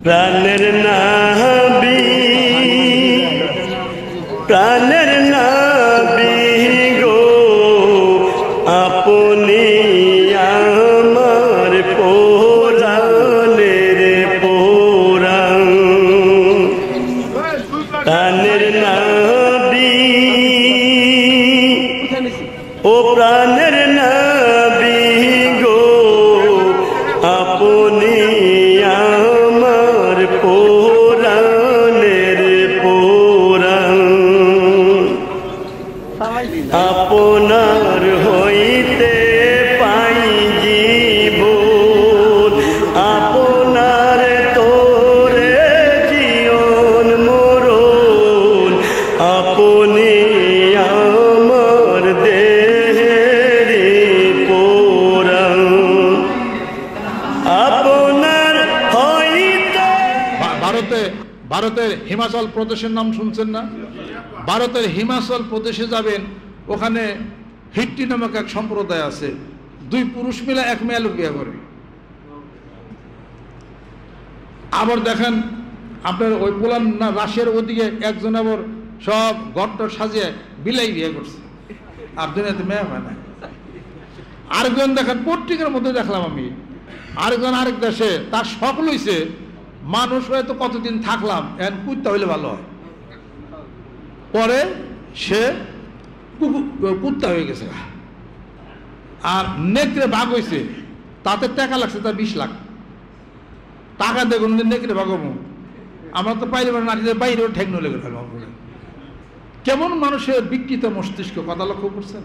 প্রাণের নবী, প্রাণের নবী গো, আপনি আমার পরাণের পরাণ। প্রাণের নবী, ও প্রাণের নবী গো, আপনি আমার পরাণের পরাণ। আপনার হইতে পাই জীবন, আপনার তোরে জীবন মরণ। আপনি আমার দেহের পরাণ, আপনার হইতে। ভারতের হিমাচল প্রদেশের নাম শুনছেন না? ভারতের হিমাচল প্রদেশে যাবেন, ওখানে হিট্টি নামক এক সম্প্রদায় আছে, দুই পুরুষ মিলে এক মেয়ে লোক বিয়ে করে। আবার দেখেন আপনার ওই পোলান না রাশিয়ার ওদিকে একজন আবার সব গট্ট সাজিয়ে বিলাই বিয়ে করছে, আর দুনিয়াতে মেয়ে হয় না। আরেকজন দেখেন পত্রিকার মধ্যে দেখলাম আমি, আরেকজন আরেক দেশে তার শখ লইছে, মানুষ হয়তো কতদিন থাকলাম এখন কুত্তা হইলে ভালো হয়, পরে সে কুত্তা হয়ে গেছে। আর নেকড়ে ভাগ হয়েছে, তাতে টাকা লাগছে তার 20 লাখ টাকা। দেখুন নেকড়ে ভাগবো, আমরা তো পাইলে নারীদের বাইরেও ঠেক নলে গেল। কেমন মানুষের বিকৃত মস্তিষ্ক, কথা লক্ষ্য করছেন?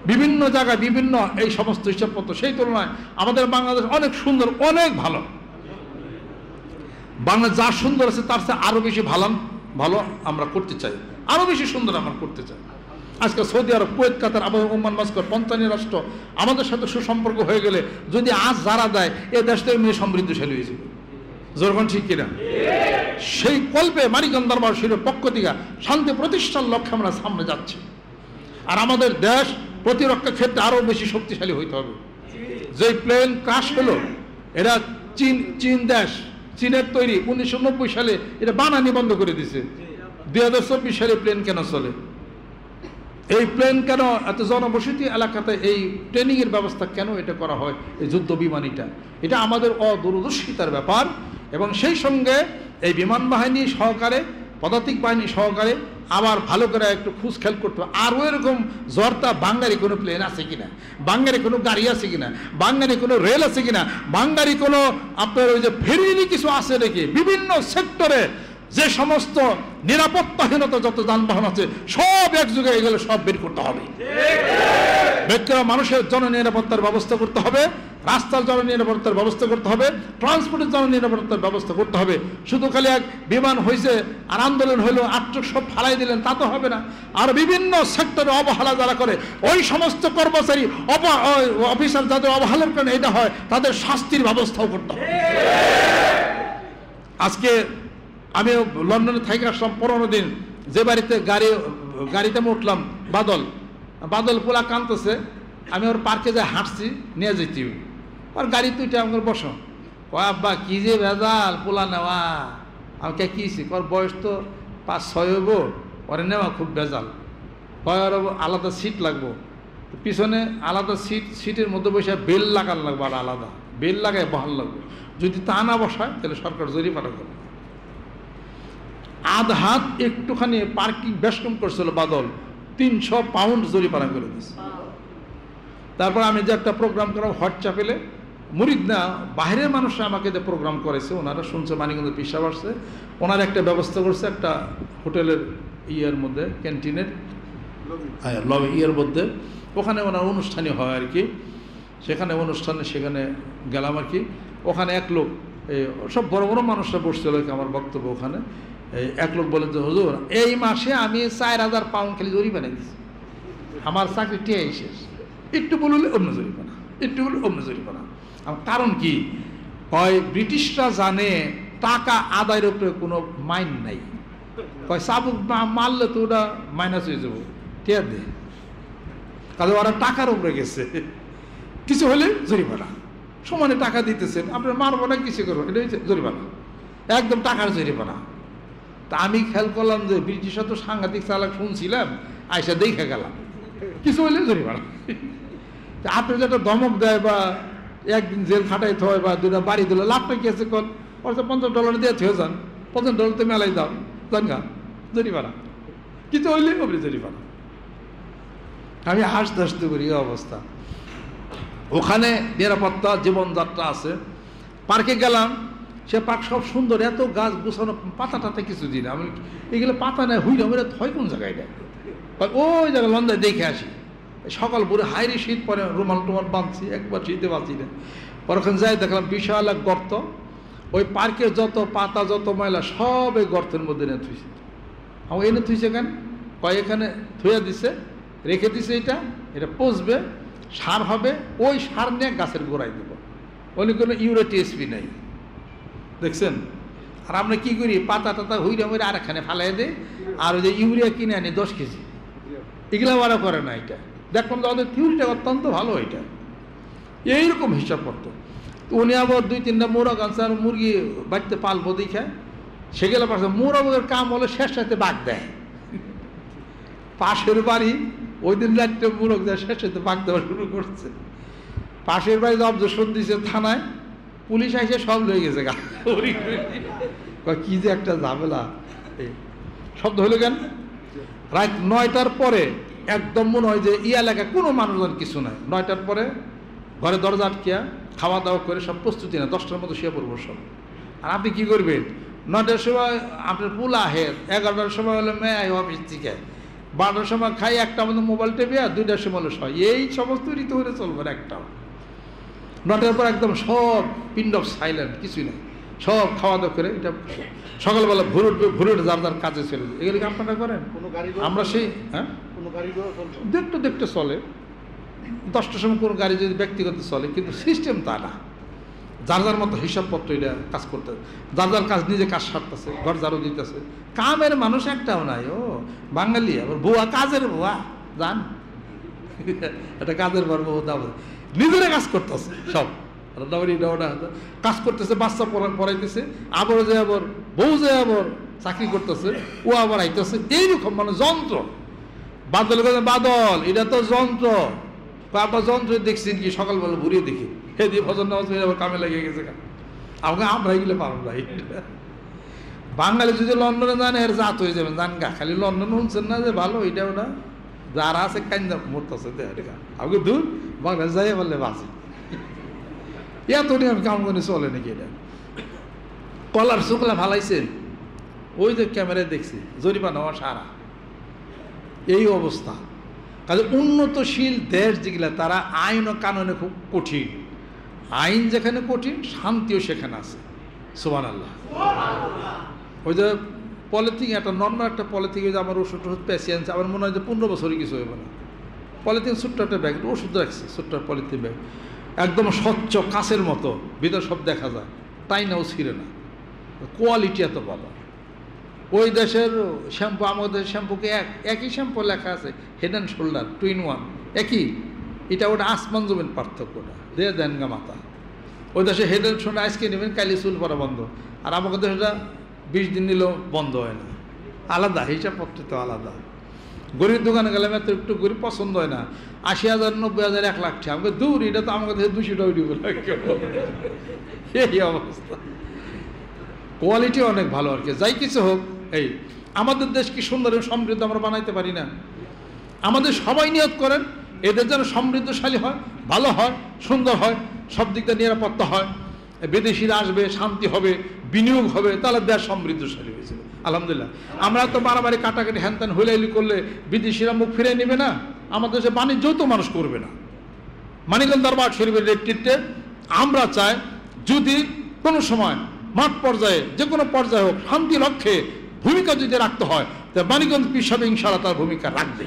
বিভিন্ন জায়গায় বিভিন্ন এই সমস্ত হিসাবপত্র। সেই তুলনায় আমাদের বাংলাদেশ অনেক সুন্দর, অনেক ভালো। বাংলা যা সুন্দর আছে তার চেয়ে আরো বেশি ভালো আমরা করতে চাই, আরো বেশি সুন্দর আমরা করতে চাই। আজকে সৌদি আরব, কুয়েত, কাতার, আবু ওমান, মাস্কর, ৫৫ রাষ্ট্র আমাদের সাথে সুসম্পর্ক হয়ে গেলে যদি আজ যারা দেয়, এ দেশটা এমনি সমৃদ্ধশালী হয়ে যাবে। জোরগণ ঠিক কিনা? সেই কল্পে মানিকগঞ্জ দরবার শরীফের পক্ষ থেকে শান্তি প্রতিষ্ঠার লক্ষ্যে আমরা সামনে যাচ্ছি। আর আমাদের দেশ প্রতিরক্ষা ক্ষেত্রে আরো বেশি শক্তিশালী হইতে হবে। যে প্লেন ক্রাশ হলো, এরা চীন দেশ, চীনের তৈরি, 1990 সালে এটা বানানি বন্ধ করে দিছে। 2024 সালে প্লেন কেন চলে? এই প্লেন কেন এত জনবসতি এলাকাতে এই ট্রেনিং এর ব্যবস্থা কেন এটা করা হয়? এই যুদ্ধ বিমানিটা, এটা আমাদের অদূরদর্শিতার ব্যাপার। এবং সেই সঙ্গে এই বিমান বাহিনী সহকারে, পদাতিক বাহিনী সহকারে আবার ভালো করে একটু খুঁজ খেয়াল করতে হবে। আরও এরকম জর্তা বাঙালি কোনো প্লেন আছে কিনা, বাঙালি কোনো গাড়ি আছে কিনা, বাঙালি কোনো রেল আছে কিনা, বাঙালি কোনো আপনার ওই যে ফেরি কিছু আছে নাকি। বিভিন্ন সেক্টরে যে সমস্ত নিরাপত্তাহীনতা যত যানবাহন আছে সব একযোগে এগুলো সব বের করতে হবে। ব্যক্তিরা মানুষের জননিরাপত্তার ব্যবস্থা করতে হবে, রাস্তার জননিরাপত্তার ব্যবস্থা করতে হবে, ট্রান্সপোর্টের জননিরাপত্তার ব্যবস্থা করতে হবে। শুধু খালি এক বিমান হয়েছে আর আন্দোলন হইলো, আটক সব ফালাই দিলেন, তা তো হবে না। আর বিভিন্ন সেক্টরে অবহেলা যারা করে, ওই সমস্ত কর্মচারী অফিসার যাদের অবহেলার কারণে এটা হয়, তাদের শাস্তির ব্যবস্থাও করতে হবে। আজকে আমি লন্ডনে থেকে আসলাম 15 দিন, যে বাড়িতে গাড়িতে উঠলাম, বাদল পোলা কাঁদতেছে। আমি ওর পার্কে যাই হাঁটছি, নিয়ে যেতে আর গাড়ি তুইটা আমার বসো। কয় আব্বা কি যে ভেজাল পোলা নেওয়া। আমাকে কিছি ওর বয়স তো 5-6 হইব, ওরে নেওয়া খুব ভেজাল। কয় ওর আলাদা সিট লাগবো, পিছনে আলাদা সিটের মধ্যে বসে বেল লাগানো লাগবো, আর আলাদা বেল লাগায় বহাল লাগবে। যদি তা না বসায় তাহলে সরকার জরিমানা করবে। আধ হাত একটুখানি পার্কিং বেশ কম করছিল বাদল, 300 পাউন্ড জরিমানা করে দিচ্ছে। তারপর আমি যে একটা প্রোগ্রাম করা হোয়াটসঅ্যাপে, মুরিদ না বাইরের মানুষরা আমাকে যে প্রোগ্রাম করেছে, ওনারা শুনছে মানিকগঞ্জ পিসাব আসছে, ওনার একটা ব্যবস্থা করছে একটা হোটেলের ইয়ের মধ্যে, ক্যান্টিনের ইয়ের মধ্যে, ওখানে ওনার অনুষ্ঠানই হয় আর কি। সেখানে গেলাম আর কি। ওখানে এক লোক, সব বড় বড় মানুষরা বসছিল আমার বক্তব্য ওখানে। এক লোক বলেন যে হুজুর, এই মাসে আমি 4000 পাউন্ড খালি জরিমানা দিচ্ছি, আমার চাকরি টিয়াই শেষ। একটু বললে অন্য জরিমানা, একটু বললে অন্য জরিমানা। কারণ কি কয়, ব্রিটিশরা জানে টাকা আদায়ের উপরে কোনো মাইন নাই। কয় চাবুক মারলে তো ওটা মাইনাস হয়ে যাবো, টিয়া দে। কাজে ওরা টাকার উপরে গেছে, কিছু হলে জরিমানা। সমানে টাকা দিতেছেন, আপনার মারবো না কিছু করবো, এটা হচ্ছে জরিমানা, একদম টাকার জরিমানা। তা আমি খেয়াল করলাম যে ব্রিটিশরা তো সাংঘাতিক চালাক, শুনছিলাম, আইসা দেখে গেলাম, কিছু হইলে জরিমানা। আপনি যেটা ধমক দেয় বা একদিন জেল খাটাইতে হয় বা দুটা বাড়ি দিলে লাভটা কি আছে কল, $50 দিয়ে থয়ে যান, $50 তো মেলাই দাও, জান গা জরিমানা, কিছু হইলে ওপরে জরিমানা। আমি হাসতে হাসতে করি এই অবস্থা। ওখানে নিরাপত্তা জীবনযাত্রা আছে। পার্কে গেলাম, সে পার্ক সব সুন্দর, এত গাছ গুছানো, পাতা টাতা কিছু দিন, আমি এগুলো পাতা নেয় হুইরা মেরে হয় কোন জায়গায় নেয়, ওই জায়গায় লন্ডায় দেখে আসি। সকাল ভোরে হাইরে শীত পরে রুমাল টুমাল বাঁধছি, একবার শীতে বাঁধছি না। পর ওখানে যাই দেখলাম বিশাল এক গর্ত, ওই পার্কের যত পাতা যত ময়লা সব এই গর্তের মধ্যে এনে থুইছে। আমার এনে থুইছে কেন, কয় এখানে থুয়া দিছে, রেখে দিছে, এটা পচবে, সার হবে, ওই সার নিয়ে গাছের গোড়ায় দেবো, ওই কোনো ইউরিয়া টিএসপি নাই, দেখছেন। আর আমরা কী করি, পাতা টাতা হুইরা মুইরা আর এখানে ফালাই দেয়, আর ওই যে ইউরিয়া কিনে আনি 10 কেজি, এগুলো ওরা করে না। এটা দেখুন ওদের থিওরিটা অত্যন্ত ভালো, এটা এইরকম হিসাব করতো। উনি আবার 2-3টা মোরগ আনছে, আর মুরগি বাড়িতে পালবো দেখে সেগুলো পাশে মোরগের কাম হলে শেষ সাথে বাঘ দেয়। পাশের বাড়ি ওই দিন রাত্রে মোরগ দেয়, শেষ সাথে বাঘ দেওয়া শুরু করছে। পাশের বাড়িতে অবজেকশন দিয়েছে থানায়, পুলিশ আইসে সব লয়ে গেছে গা, কি যে একটা ঝামেলা। শব্দ হলো কেন, রাত 9টার পরে একদম মনে হয় যে এলাকায় কোনো মানুষজন কিছু নাই। 9টার পরে ঘরে দরজা আটকিয়া খাওয়া দাওয়া করে সব প্রস্তুতি না, 10টার মতো শুয়ে পড়বো সব। আর আপনি কী করবেন, 9টার সময় আপনার পুলা আহের, 11টার সময় হলো মেয়ে অফিস থেকে, 12টার সময় খাই, 1টার মধ্যে মোবাইল টেপে, আর 2টার সময় হলো সয়, এই সমস্ত ঋতু হলে চলবে না একটাও। 9টার পর একদম সব পিন্ড অফ সাইলেন্ট, কিছুই নেই, সব খাওয়া দাওয়া করে এটা সকালবেলা ভোর উঠবে, ভোর উঠে যার যার কাজে চলে যায়। এগুলো কি আপনারা করেন? আমরা সেই দেখতে দেখতে চলে, 10টার সময় কোনো গাড়ি যদি ব্যক্তিগত চলে, কিন্তু সিস্টেম তা না, যার যার মতো হিসাবপত্র এটা কাজ করতে, যার যার কাজ নিজে কাজ সারতেছে, ঘর ঝাড়ু দিতেছে, কামের মানুষ একটাও নাই। ও বাঙালি আবার বুয়া, কাজের বুয়া, জান এটা কাজের বার বউ, নিজেরা কাজ করতেছে সব, কাজ করতেছে, বাচ্চা পড়াইতেছে, আবার যে আবার বউ যে আবার চাকরি করতেছে, ও আবার আইতেছে, এইরকম মানে যন্ত্র। বাদল বাদল, এটা তো যন্ত্র, আপনার যন্ত্র দেখছেন কি, সকালবেলা ঘুরিয়ে দেখি, হে দিয়ে ভজন নামাজ আবার কামে লাগিয়ে গেছে। আমাকে আমরা এগুলো পারব না। বাঙালি যদি লন্ডনে যান এর জাত হয়ে যাবেন, জান গা, খালি লন্ডন শুনছেন না যে ভালো, এটা ওটা যারা আছে কান্দা মরতেছে, আমাকে দূর বাংলা যাই বললে বাঁচে, এত নিয়ম কাম করে চলে নাকি। এটা কলার শুকলা ফালাইছেন, ওই যে ক্যামেরায় দেখছি, জরিমানা হওয়া সারা, এই অবস্থা। কাজে উন্নতশীল দেশ যেগুলা, তারা আইন ও কানুনে খুব কঠিন, আইন যেখানে কঠিন, শান্তিও সেখানে আছে। সুবহানাল্লাহ। ওই যে পলিথিন, একটা নর্মাল একটা পলিথিন, ওই যে আমার ওষুধ পেশেন্স, আমার মনে হয় যে 15 বছরই কিছু হইব না। পলিথিন ছোট্ট একটা ব্যাগ, ওষুধ রাখছে, ছোট্ট পলিথিন ব্যাগ, একদম স্বচ্ছ কাঁচের মতো, ভিতর সব দেখা যায়, তাই নাও ছিঁড়ে না, কোয়ালিটি এত ভালো। ওই দেশের শ্যাম্পু, আমাদের শ্যাম্পুকে একই শ্যাম্পু লেখা আছে, হেড অ্যান্ড শোল্ডার 2 in 1, একই, এটা ওটা আসমান জমিন পার্থক্যটা, দিয়ে দেন গা মাথা। ওই দেশে হেড অ্যান্ড শোল্ডার আজকে নেবেন, কালি চুল পরা বন্ধ, আর আমাদের দেশটা 20 দিন নিলেও বন্ধ হয় না, আলাদা হিসাবপত্র তো আলাদা। গরিব দোকানে গেলাম, এত একটু গরিব পছন্দ হয় না, 80,000 90,000 1 লাখ, আমাকে দূর, এটা তো আমাদের দেশে 200 টাকা দিব এই অবস্থা। কোয়ালিটি অনেক ভালো আর কি, যাই কিছু হোক। এই আমাদের দেশ কি সুন্দর সমৃদ্ধ আমরা বানাইতে পারি না? আমাদের সবাই নিয়ত করেন এদের যেন সমৃদ্ধশালী হয়, ভালো হয়, সুন্দর হয়, সব দিক দিয়ে নিরাপত্তা হয়, বিদেশিরা আসবে, শান্তি হবে, বিনিয়োগ হবে, তাহলে দেশ সমৃদ্ধশালী হয়েছিল। আলহামদুলিল্লাহ। আমরা তো বাড়াবাড়ি কাটাকাটি হ্যানত্যান হুলাইলি করলে বিদেশিরা মুখ ফিরে নেবে না, আমাদের দেশে বাণিজ্য তো মানুষ করবে না। মানিকগঞ্জ দরবার শরীফের নেতৃত্বে আমরা চাই, যদি কোনো সময় মাঠ পর্যায়ে, যে কোনো পর্যায়ে হোক, শান্তি লক্ষ্যে ভূমিকা যদি রাখতে হয়, তা মানিকগঞ্জ পীর সাহেব ইনশাআল্লাহ তার ভূমিকা রাখবে।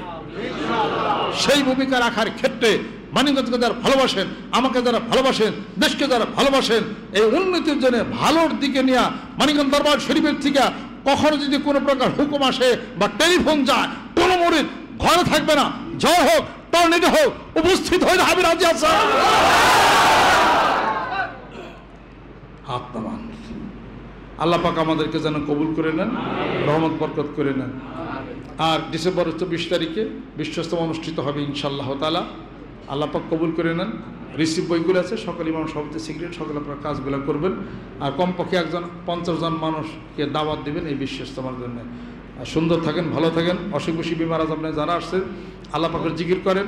সেই ভূমিকা রাখার ক্ষেত্রে মানিকগঞ্জকে যারা ভালোবাসেন, আমাকে যারা ভালোবাসেন, দেশকে যারা ভালোবাসেন, এই উন্নতির জন্য ভালোর দিকে নিয়ে মানিকগঞ্জ দরবার শরীফের থেকে কখনো যদি কোনো প্রকার হুকুম আসে বা টেলিফোন যায়, কোনো মুরিদ ঘরে থাকবে না, ঝড় হোক, টর্নেডো হোক, উপস্থিত হয়ে হাবির রাজি আছে। হাত নামান। আল্লাহ পাক আমাদেরকে যেন কবুল করে নেন, রহমত বরকত করে নেন। আর ডিসেম্বরের 24 তারিখে বিশ্বস্তম অনুষ্ঠিত হবে ইনশাআল্লাহ তাআলা। আল্লাহ পাক কবুল করে নেন। রিসিভ বইগুলো আছে, সকল ইমাম সভাপতি সিক্রেট, সকলে আপনারা কাজগুলো করবেন। আর কমপক্ষে 50 জন মানুষকে দাওয়াত দিবেন এই বিশ্বস্তমার জন্য। সুন্দর থাকেন, ভালো থাকেন। অসুখ বিসুখ বিমার আজ আপনি যারা আসছেন আল্লাহ পাকের জিকির করেন,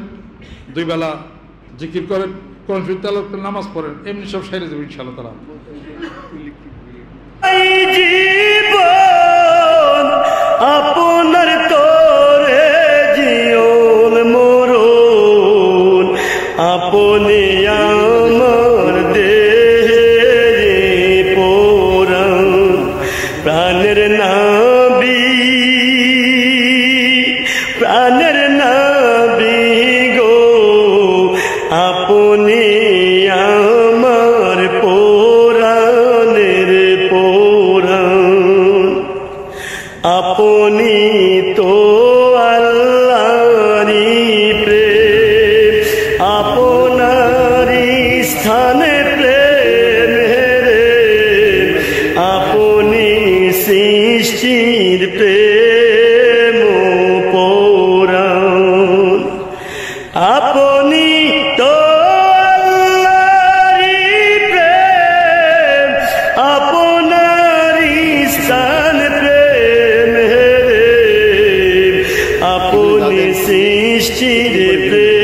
2 বেলা জিকির করেন, কোরআন শরীফ তেলাওয়াত করেন, নামাজ পড়েন, এমনি সব সেরে যাবে ইনশাআল্লাহ তাআলা। জীবন আপনার তোরে জীবন মরণ, আপনি আমার দেহে পরাণ, প্রাণের নাবি, প্রাণের নাবি গো, আপনি আমার পরাণের পরাণ, আপনি তো আল্লাহরই প্রেম, আপনারই স্থানে প্রেম রে, আপনি সৃষ্টির প্রেম পরাণ, আপনি তো আল্লাহরই প্রেম, আপনারই স্থান প্রেম রে, আপনি সৃষ্টির প্রেম।